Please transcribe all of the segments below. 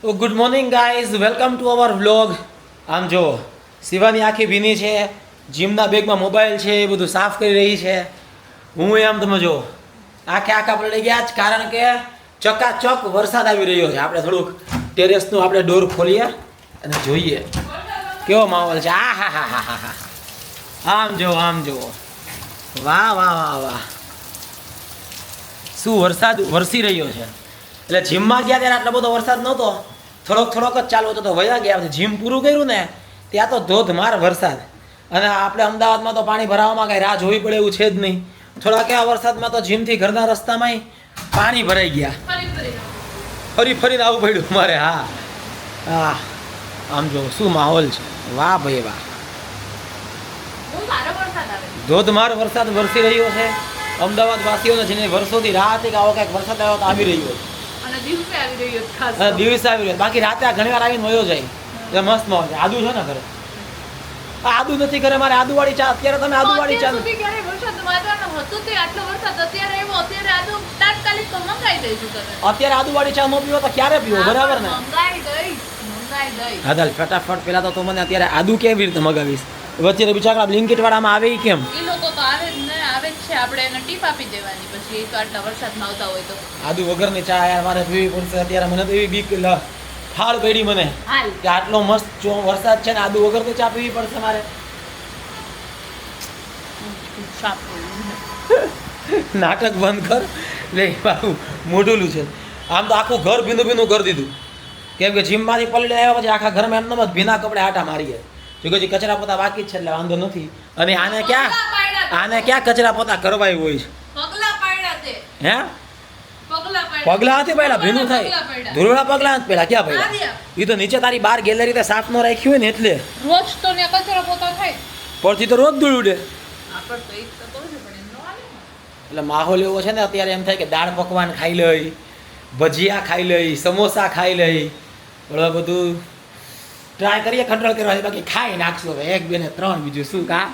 O good morning guys, welcome to our vlog. આમ જો શિવાની આખી ભીની છે, જીમના બેગમાં મોબાઈલ છે, એ બધું સાફ કરી રહી છે. હું એમ તમે જો આખા પલળી ગયા જ, કારણ કે ચકાચક વરસાદ આવી રહ્યો છે. આપણે થોડુંક ટેરેસનું આપણે ડોર ખોલીએ અને જોઈએ કેવો માહોલ છે. આ હા હા હા હા, આમ જુઓ, વાહ વાહ વાહ વાહ, શું વરસાદ વરસી રહ્યો છે. એટલે જીમમાં ગયા ત્યારે આટલો બધો વરસાદ નહોતો, થોડોક જ ચાલુ હતો તો વયા ગયા. જીમ પૂરું કર્યું ને ત્યાં તો ધોધમાર વરસાદ. અને આપણે અમદાવાદમાં તો પાણી ભરાવામાં કાંઈ રાહ જોવી પડે એવું છે જ નહીં. થોડાક એવા વરસાદમાં તો જીમથી ઘરના રસ્તામાંય પાણી ભરાઈ ગયા. ફરીને આવવું પડ્યું મારે. હા હા, આમ જો શું માહોલ છે. વાહ ભાઈ વાહ, ધોધમાર વરસાદ વરસી રહ્યો છે. અમદાવાદ વાસીઓને જેને વર્ષોથી રાહ હતી કે આવો કંઈક વરસાદ આવ્યો તો આવી રહ્યો છે. દિવસે આવી રહ્યો, બાકી રાતે ઘણી વાર આવીને વયો જાય. એટલે મસ્ત માહોલ છે. આદુ છે ને ઘરે? આદુ નથી ઘરે મારે. આદુવાળી ચા અત્યારે તમે આદુવાળી ચા અત્યારે આદુવાળી ચા ન પીવો તો ક્યારે પીવો? બરાબર ને? હા ચાલ ફટાફટ પેલા તો મને અત્યારે આદુ કેવી રીતે મગાવીશ? વચ્ચે બિચારા બ્લિંકિટ વાળામાં આવે કેમ? એ લોકો તો આવે જ ને, આવે જ છે. આપણે એને ટીપ આપી દેવાની, પછી તો આટલા વરસાદમાં આવતા હોય તો આદુ વગરની ચા યાર મારે પીવી પડશે અત્યારે. મને તો એવી બીક ફાળ પડી મને કે આટલો મસ્ત વરસાદ છે ને આદુ વગર તો ચા પીવી પડશે મારે. નાટક બંધ કર લે બાબુ, મોઢુલું છે. આમ તો આખું ઘર ભીનું કરી દીધું, કેમ કે જીમમાંથી પલળી આવ્યા પછી આખા ઘરમાં એમને જ ભીના કપડે આટા મારીએ. જો કે કચરા પોતા બાકી જ છે એટલે વાંધો નથી. અને આને ક્યાં કચરા પોતા કરવાય હોય છે? હે પગલા નથી પડ્યા, ભીનું થાય. ધૂળના પગલા નથી પડ્યા. ક્યાં પડ્યા? એ તો નીચે તારી બાર ગેલેરી તે સાફ ન રાખ્યું હોય ને એટલે રોજ તો ને કચરો પોતા થાય. પરથી તો રોજ ધૂળ ઉડે. એટલે એટલે માહોલ એવો છે ને અત્યારે એમ થાય કે દાળ પકવાન ખાઈ લઈ, ભજીયા ખાઈ લઈ, સમોસા ખાઈ લઈ, બધું ટ્રાય કરીએ કંટ્રોલ કરવા. બાકી ખાઈ નાખશું હવે 1, 2 ને 3, બીજું શું કા.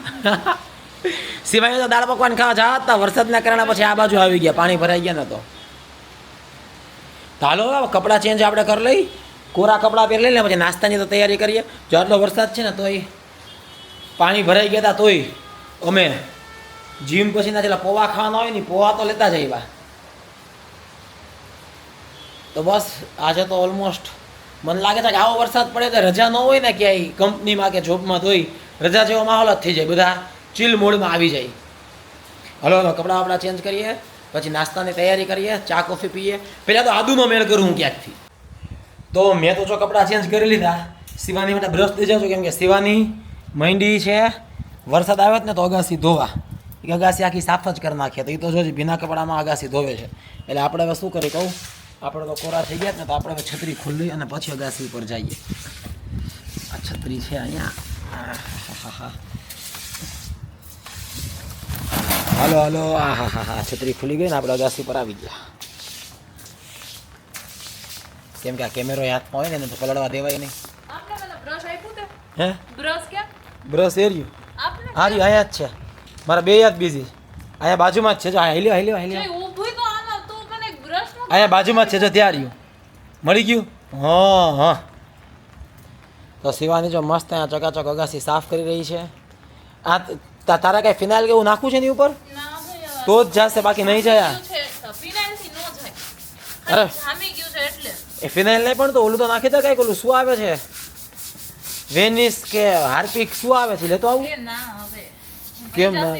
સિવાય તો દાળ પકવાન ખાવા જવા હતા, વરસાદના કારણે પછી આ બાજુ આવી ગયા, પાણી ભરાઈ ગયા ને તો હાલો કપડાં ચેન્જ આપણે કરી લઈ, કોરા કપડાં પહેરી લઈને પછી નાસ્તાની તો તૈયારી કરીએ. જો આટલો વરસાદ છે ને તોય પાણી ભરાઈ ગયા હતા, તોય અમે જીમ પછી ના છેલ્લા પૌવા ખાવાના હોય ને પૌવા તો લેતા જઈએ. તો બસ આજે તો ઓલમોસ્ટ મને લાગે છે કે આવો વરસાદ પડે તો રજા ન હોય ને ક્યાંય કંપનીમાં કે જોબમાં, તોય રજા જેવો માહોલ જ થઈ જાય, બધા ચીલ મોડમાં આવી જાય. હલો કપડાં આપણા ચેન્જ કરીએ, પછી નાસ્તાની તૈયારી કરીએ, ચા કોફી પીએ. પહેલાં તો આદુનો મેળ કરું હું ક્યાંકથી. તો મેં તો જો કપડાં ચેન્જ કરી લીધા. શિવાની માટે બ્રશ દઈ જાઉં છું, કેમ કે શિવાની મંડી છે. વરસાદ આવે ને તો અગાસી ધોવા, અગાસી આખી સાફ જ કરી નાખીએ. તો એ તો જો ભીના કપડામાં અગાસી ધોવે છે. એટલે આપણે હવે શું કરી કહું, આપણે તો કોરા થઈ ગયા ને તો આપણે હવે છત્રી ખોલી અને પછી અગાસી ઉપર જઈએ. આ છત્રી છે અહીંયા. હાલો હા છત્રી ખુલી ગઈ ને આપણે અગાસી પર આવી ગયા. કેમ કે આ કેમેરો હાથમાં હોય ને તો પલળવા દેવાય નહીં. હે બ્રશ એર્યું હારી આયા જ છે મારા, બે યાદ બીજી અહીંયા બાજુમાં જ છે. જો હાલ્યો અહીંયા બાજુમાં જ છે. જો ત્યાં રહ્યું, મળી ગયું. હા તો શિવાની જો મસ્ત અહીંયા ચકાચક અગાસી સાફ કરી રહી છે. આ તારા કઈ ફિનાઇલ કેવું નાખવું છે એની ઉપર તો જ જશે, બાકી નહીં જાય. અરે એ ફિનાઇલ નહીં પણ તો ઓલું તો નાખી દે. કઈક ઓલું શું આવે છે, વેનિસ કે હાર્પિક શું આવે છે, લેતો આવું. કેમ ના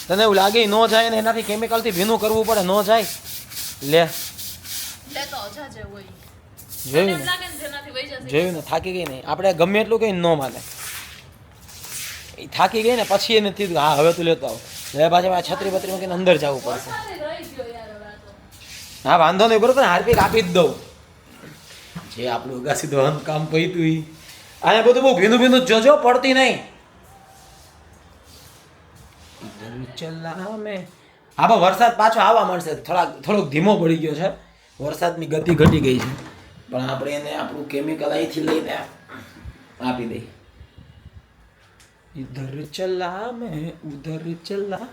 તને એવું લાગે ન જાય ને એનાથી કેમિકલથી ભીનું કરવું પડે, ન જાય. જોયું ને થાકી ગઈ ને આપણે ગમે એટલું કઈ ન માને. એ થાકી ગઈ ને પછી એને થયું હા હવે તું લેતો આવ. હવે પાછા છત્રી બત્રી મૂકીને અંદર જવું પડશે. હા વાંધો નહીં, બરોબર. હાર્પિક આપી જ દઉં. જે આપણું અગાસી ધોવાનું કામ પૈતું અહીંયા બધું બહુ ભીનું જોજો, પડતી નહીં. હા બા વરસાદ પાછો આવવા મળશે. થોડોક ધીમો પડી ગયો છે, વરસાદની ગતિ ઘટી ગઈ છે. પણ આપણે એને આપણું કેમિકલ અહીંથી લઈને આપી દઈએ. ઇધર ચલા મેં ઉધર ચલા,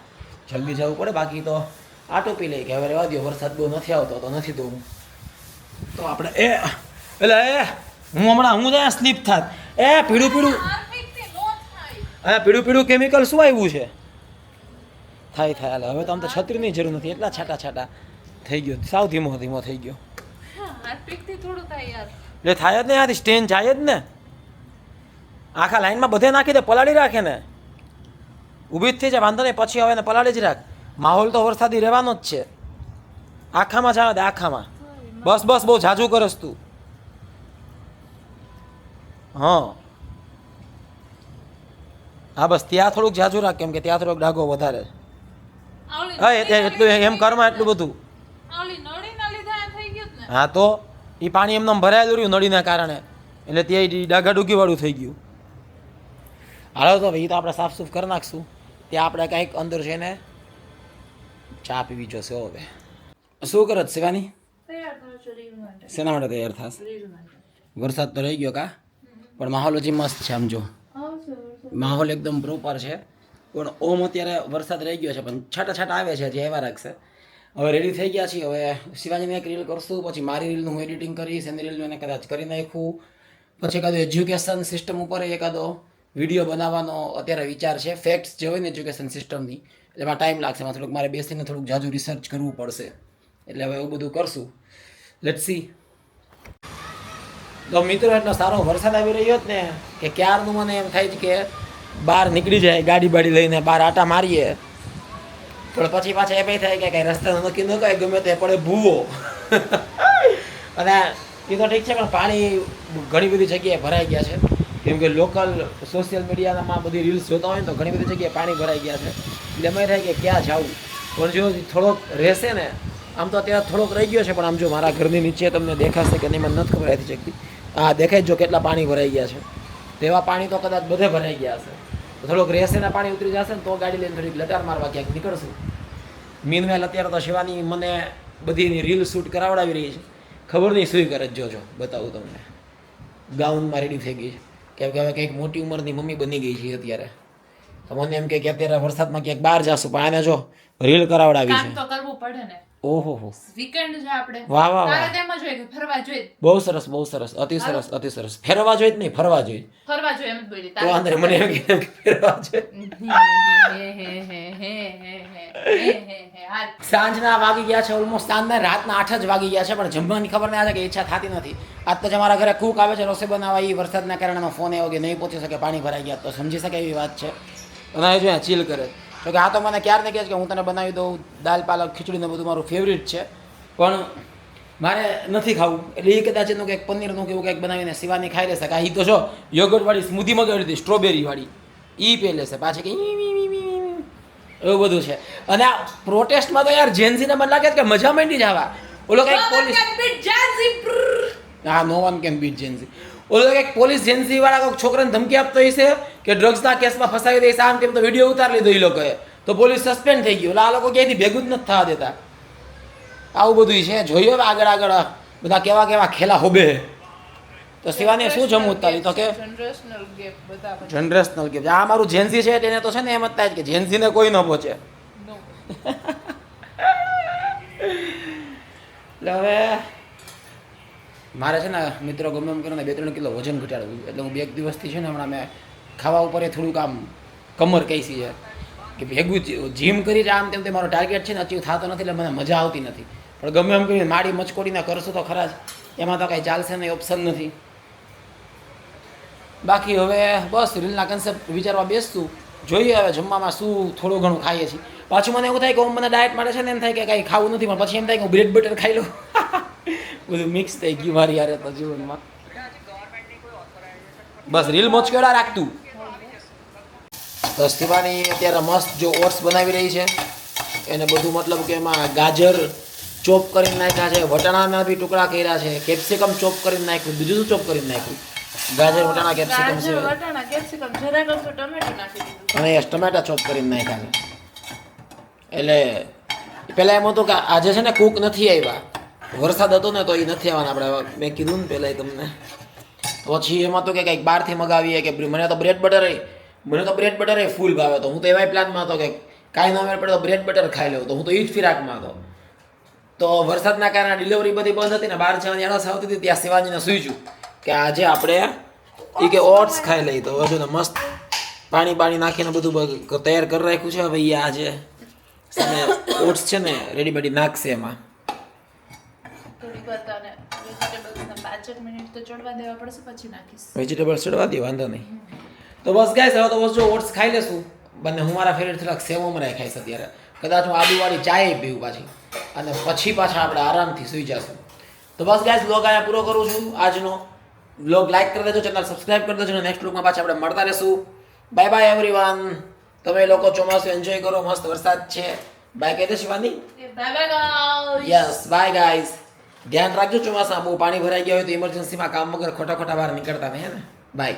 જલ્દી જવું પડે, બાકી તો આ ટોપી લઈ કે હવે રહેવા દો, વરસાદ બહુ નથી આવતો તો નથી ધોવું. તો આપણે એટલે હું ત્યાં સ્લીપ થાત. પીળું પીળું પીળું પીળું કેમિકલ શું આવ્યું છે? થાય હાલે. હવે તો આમ તો છત્રીની જરૂર નથી, એટલા છાટા થઈ ગયો, સાવ ધીમો થઈ ગયો. થોડું થાય યાર. એટલે થાય જ ને યાર, સ્ટેન જાય જ ને. આખા લાઈનમાં બધે નાખી દે, પલાળી રાખે ને, ઊભી જ થઈ જાય, વાંધો નહીં, પછી હવે ને પલાળી જ રાખ. માહોલ તો વરસાદી રહેવાનો જ છે. આખામાં જવા દે, આખામાં. બસ બહુ ઝાઝું કરસ તું. હા બસ ત્યાં થોડુંક ઝાઝું રાખ, કેમ કે ત્યાં થોડોક ડાઘો વધારે. હા એટલું એમ કરમાં એટલું બધું. હા તો એ પાણી એમને ભરાયેલું રહ્યું નળીના કારણે, એટલે ત્યાં ડાઘા ડૂગી વાળું થઈ ગયું. હાલો તો ભાઈ, તો આપણે સાફ સૂફ કરી નાખશું. ત્યાં આપણે કંઈક અંદર છે ને ચા પીવી જોશે. હવે શું કરત શિવાની? શેના માટે તૈયાર થાશ? વરસાદ તો રહી ગયો કા, પણ માહોલ હજી મસ્ત છે. આમ જો માહોલ એકદમ પ્રોપર છે, પણ ઓમ અત્યારે વરસાદ રહી ગયો છે, પણ છાટા આવે છે, હજી આવ્યા રાખશે. હવે રેડી થઈ ગયા છીએ. હવે શિવાજીને એક રીલ કરશું, પછી મારી રીલનું હું એડિટિંગ કરીશ, એની રીલનું એને કદાચ કરી નાખું. પછી એકાદો એજ્યુકેશન સિસ્ટમ ઉપર એકાદો વિડીયો બનાવવાનો અત્યારે વિચાર છે. ફેક્ટ્સ જે હોય ને એજ્યુકેશન સિસ્ટમની, એટલે એમાં ટાઈમ લાગશે. એમાં થોડુંક મારે બેસીને થોડુંક જાજુ રિસર્ચ કરવું પડશે. એટલે હવે એવું બધું કરશું. Let's see. તો મિત્રો, એટલો સારો વરસાદ આવી રહ્યો જ ને કે ક્યારનું મને એમ થાય છે કે બહાર નીકળી જાય, ગાડી બાડી લઈને બહાર આટા મારીએ. પણ પછી પાછા એ થાય કે કંઈ રસ્તાનો નક્કી ન કહે, ગમે તે પડે ભૂવો. અને એ તો ઠીક છે, પણ પાણી ઘણી બધી જગ્યાએ ભરાઈ ગયા છે. કેમ કે લોકલ સોશિયલ મીડિયામાં બધી રીલ્સ જોતા હોય ને તો ઘણી બધી જગ્યાએ પાણી ભરાઈ ગયા છે. એટલે એમાં થાય કે ક્યાં જવું. પણ જો થોડોક રહેશે ને, આમ તો અત્યારે થોડોક રહી ગયો છે, પણ આમ જો મારા ઘરની નીચે તમને દેખાશે કે નહીં મને નથી ખબર હતી શકતી. હા દેખાય જો કેટલા પાણી ભરાઈ ગયા છે. તેવા પાણી તો કદાચ બધે ભરાઈ ગયા હશે. તો થોડોક રહેશે ને પાણી ઉતરી જશે ને તો ગાડી લઈને થોડીક લટાર મારવા ક્યાંક નીકળશું. મીનવેલ અત્યારે તો શિવાની મને બધી એની રીલ શૂટ કરાવડાવી રહી છે. ખબર નહીં શું કરે, જોજો બતાવું તમને. ગાઉનમાં રેડી થઈ ગઈ છે, કેમ કે હવે કંઈક મોટી ઉંમરની મમ્મી બની ગઈ છે અત્યારે. તો મને એમ કે અત્યારે વરસાદમાં ક્યાંક બહાર જાશું, પણ આને જો રીલ કરાવડાવી છે. કામ તો કરવું પડે ને. ઓહો વીકેન્ડ છે આપણે. વાહ વાહ તારે તેમ જ હોય કે ફરવા જોઈએ. બહુ સરસ, અતિ સરસ, અતિ સરસ. ફેરવા જોઈએ નહીં, ફરવા જોઈએ. ફરવા જોઈએ એમ જ બોલી. તો અંદર મને એમ કે ફેરવા જોઈએ. સાંજના વાગી ગયા છે ઓલમોસ્ટ, સાંજના રાતના 8 જ વાગી ગયા છે, પણ જમવાની ખબર નહીં આવે કે ઈચ્છા થતી નથી. આજ તો અમારા ઘરે કૂક આવે છે રસોઈ બનાવવા, એ વરસાદના કારણે ફોન આવ્યો કે નહીં પહોંચી શકે, પાણી ભરાઈ ગયા. તો સમજી શકે એવી વાત છે. અને જો ચીલ કરે તો કે આ તો મને ક્યારે ને કહે છે કે હું તને બનાવી દઉં દાલ પાલક ખીચડીને બધું મારું ફેવરિટ છે, પણ મારે નથી ખાવું. એટલે એ કદાચ એનું કંઈક પનીરનું કે એવું કંઈક બનાવીને શિવાની ખાઈ લેશે. કે એ તો જો યોગર્ટવાળી સ્મૂધી મગાવી હતી, સ્ટ્રોબેરીવાળી, એ પી લેશે પાછી કે એવું બધું છે. અને આ પ્રોટેસ્ટમાં તો યાર જેન્સીને મને લાગે છે કે મજા માંડી જવા. ઓલો કંઈક પોલીસ, હા નો વન કેન બીટ જેન્સી. ઓલો કંઈક પોલીસ જેન્સી વાળા કોઈ છોકરાને ધમકી આપતો હશે કે ડ્રગ્સના કેસમાં ફસાવી દઈશ, આમ તેમ. તો વિડીયો ઉતારી લીધો એ લોકોએ, તો પોલીસ સસ્પેન્ડ થઈ ગયું. આ લોકો ક્યાંયથી ભેગું જ નથી થવા દેતા. આવું બધું છે. જોયું હવે આગળ બધા કેવા ખેલા હોબે. તો શિવાની શું જમવું તારી? તો કે જનરેશનલ ગેપ. આ મારું જેન્સી છે તેને તો છે ને એમ જ થાય કે જેન્સીને કોઈ ન પહોંચે. એટલે હવે મારે છે ને મિત્રો ગમે એમ કરીને 2-3 કિલો વજન ઘટાડવું. એટલે હું 2 દિવસથી છે ને હમણાં મેં ખાવા ઉપર થોડુંક આમ કમર કઈસી છે કે ભેગું જીમ કરી આમ તેમ. તે મારો ટાર્ગેટ છે ને અચીવ થતો નથી, એટલે મને મજા આવતી નથી. પણ ગમે એમ કરીને માડી મચકોડીને કરશું તો ખરા જ, એમાં તો કાંઈ ચાલશે નહીં, ઓપ્શન નથી. બાકી હવે બસ રીલના કન્સેપ્ટ વિચારવા બેસતું, જોઈએ હવે જમવામાં શું થોડું ઘણું ખાઈએ છીએ. પાછું મને એવું થાય કે હું મને ડાયટ માટે છે ને એમ થાય કે કાંઈ ખાવું નથી, પણ પછી એમ થાય કે હું બ્રેડ બટર ખાઈ લઉં. બધું મિક્સ થઈ ગયું મારી યારે તો જીવનમાં. બસ રીલ મોચકેડા રાખતું. તો શિવાની અત્યારે મસ્ત જો ઓટ્સ બનાવી રહી છે. એને બધું મતલબ કે એમાં ગાજર ચોપ કરીને નાખ્યા છે, વટાણાના બી ટુકડા કર્યા છે, કેપ્સિકમ ચોપ કરીને નાખ્યું. બીજું શું ચોપ કરીને નાખ્યું? ગાજર, વટાણા, કેપ્સિકમ છે, અને ટમેટા ચોપ કરીને નાખ્યા છે. એટલે પહેલાં એમ હતું કે આજે છે ને કૂક નથી આવ્યા, વરસાદ હતો ને તો એ નથી આવવાના. આપણે મેં કીધું ને પહેલાં તમને. પછી એમાં તો કે કંઈક બહારથી મગાવીએ કે મને તો બ્રેડ બટર ફૂલ ભાવે. તો હું તો એવા પ્લાનમાં હતો કે કાંઈ ન મેળ પડે તો બ્રેડ બટર ખાઈ લઉં, તો હું તો એ જ ફિરાકમાં હતો. તો વરસાદના કારણે ડિલિવરી બધી બંધ હતી ને બહાર જવાની આળસ આવતી હતી, ત્યાં શિવાજીને સૂઈજું કે આજે આપણે એ કે ઓટ્સ ખાઈ લઈ. તો હજુ ને મસ્ત પાણી નાખીને બધું તૈયાર કરી રાખ્યું છે. હવે એ આજે ઓટ્સ છે ને રેડી બેડી નાખશે એમાં. થોડીક વાર તો આને વેજીટેબલ્સને 5 મિનિટ તો ચડવા દેવા પડશે, પછી નાખીશ. વેજીટેબલ્સ ચડવા દે, વાંધો નહીં. તો બસ ગાઈસ, હવે તો બસ જો ઓટ્સ ખાઈ લેશું બંને. હું મારા ફેવરેટ થોડાક સેવ મમરા ખાઈશ અત્યારે. કદાચ હું આદુવાળી ચાય પીવું પાછી, અને પછી પાછા આપણે આરામથી સૂઈ જશું. તો બસ ગાઈસ, વ્લોગ અહીંયા પૂરો કરું છું આજનો. વ્લોગ લાઈક કરી દેજો, ચેનલ સબસ્ક્રાઈબ કરી દેજો. નેક્સ્ટ વ્લોગમાં પાછા આપણે મળતા રહેશું. Bye bye everyone. તમે લોકો ચોમાસું એન્જોય કરો, મસ્ત વરસાદ છે. બાય કહી દે Shivani. Bye bye guys. Yes, bye guys. ધ્યાન રાખજો ચોમાસામાં બહુ પાણી ભરાઈ ગયા હોય તો ઇમરજન્સીમાં કામ વગર ખોટા બહાર નીકળતા નહીં, હે ને. બાય.